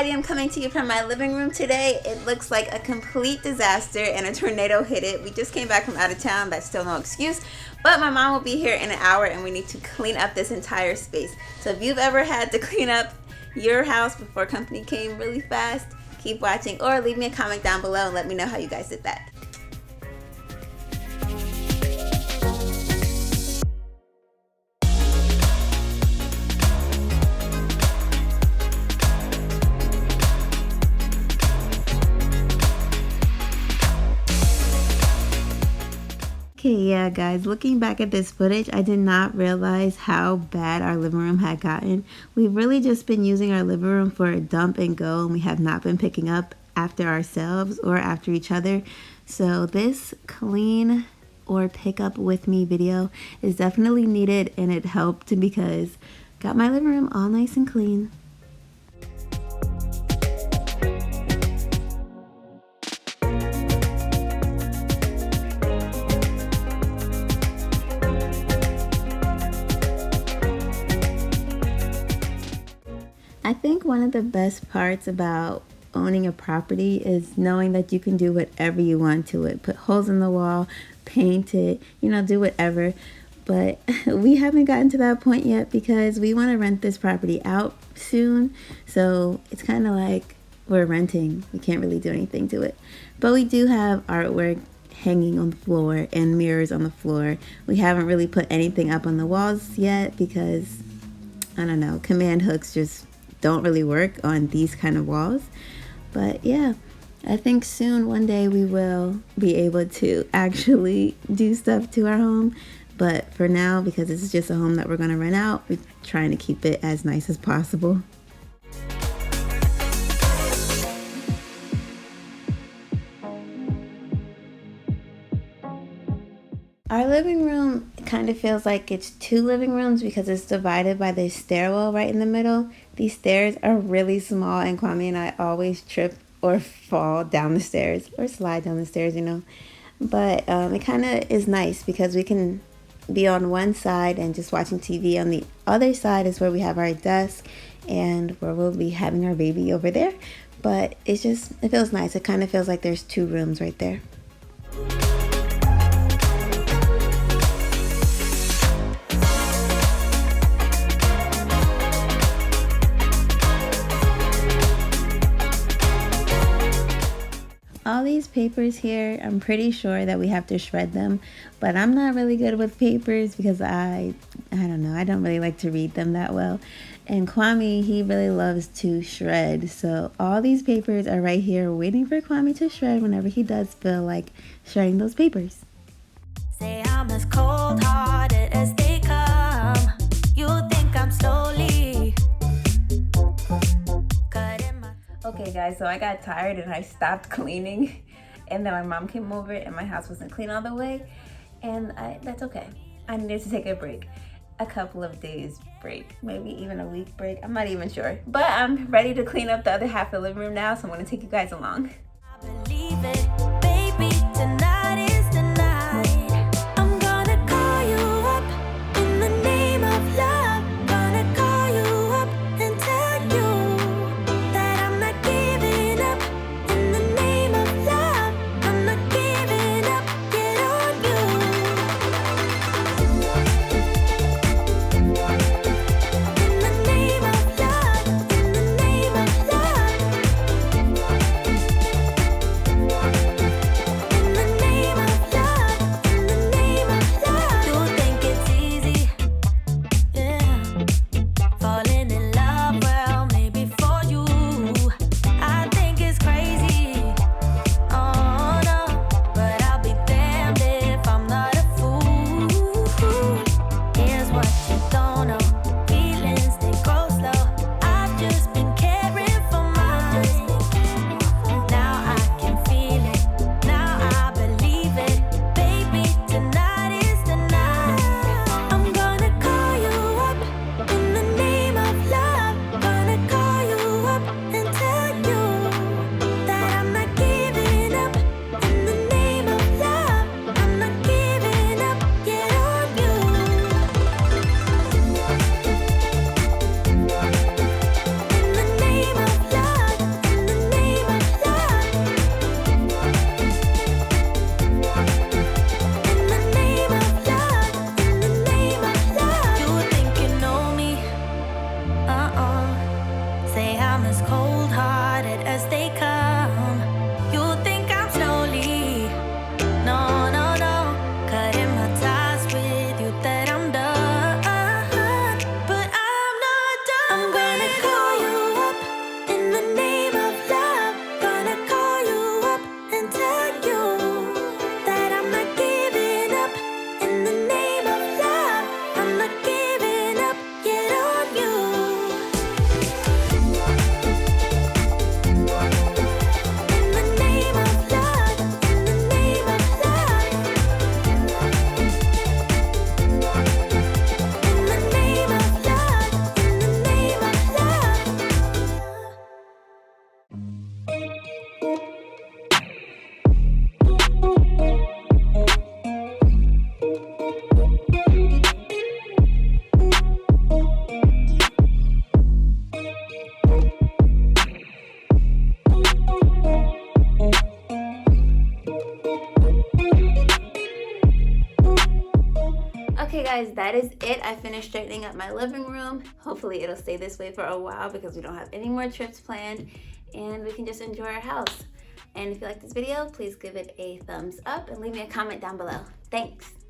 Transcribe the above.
everybody, I'm coming to you from my living room today. It looks like a complete disaster and a tornado hit it. We just came back from out of town. That's still no excuse, but my mom will be here in an hour and we need to clean up this entire space. So if you've ever had to clean up your house before company came really fast, keep watching or leave me a comment down below and let me know how you guys did that. Okay, yeah guys, looking back at this footage, I did not realize how bad our living room had gotten. We've really just been using our living room for a dump and go, and we have not been picking up after ourselves or after each other. So this clean or pick up with me video is definitely needed, and it helped because got my living room all nice and clean. I think one of the best parts about owning a property is knowing that you can do whatever you want to it. Put holes in the wall, paint it, do whatever. But we haven't gotten to that point yet because we want to rent this property out soon. So it's kind of like we're renting. We can't really do anything to it. But we do have artwork hanging on the floor and mirrors on the floor. We haven't really put anything up on the walls yet because, I don't know, command hooks just don't really work on these kind of walls. But yeah, I think soon one day we will be able to actually do stuff to our home. But for now, because this is just a home that we're going to rent out, we're trying to keep it as nice as possible. Our living room kind of feels like it's two living rooms because it's divided by this stairwell right in the middle. These stairs are really small and Kwame and I always trip or fall down the stairs or slide down the stairs, But it kind of is nice because we can be on one side and just watching TV. On the other side is where we have our desk and where we'll be having our baby over there. But it feels nice. It kind of feels like there's two rooms right there. All these papers here, I'm pretty sure that we have to shred them, but I'm not really good with papers because I don't know, I don't really like to read them that well. And Kwame, he really loves to shred. So all these papers are right here waiting for Kwame to shred whenever he does feel like shredding those papers. Say I'm as cold-hearted as they come. You think I'm slowly. Okay guys, so I got tired and I stopped cleaning and then my mom came over and my house wasn't clean all the way, and that's okay. I needed to take a break, a couple of days break, maybe even a week break, I'm not even sure. But I'm ready to clean up the other half of the living room now, so I'm going to take you guys along. I believe it, baby, tonight is the night. I'm gonna call you up in the name of love. Gonna call you up and tell you that I'm not giving up. In the name of love, I'm not giving up. Get on you. In the name of love, in the name of love. Okay guys, that is it. I finished straightening up my living room. Hopefully it'll stay this way for a while because we don't have any more trips planned and we can just enjoy our house. And if you like this video, please give it a thumbs up and leave me a comment down below. Thanks.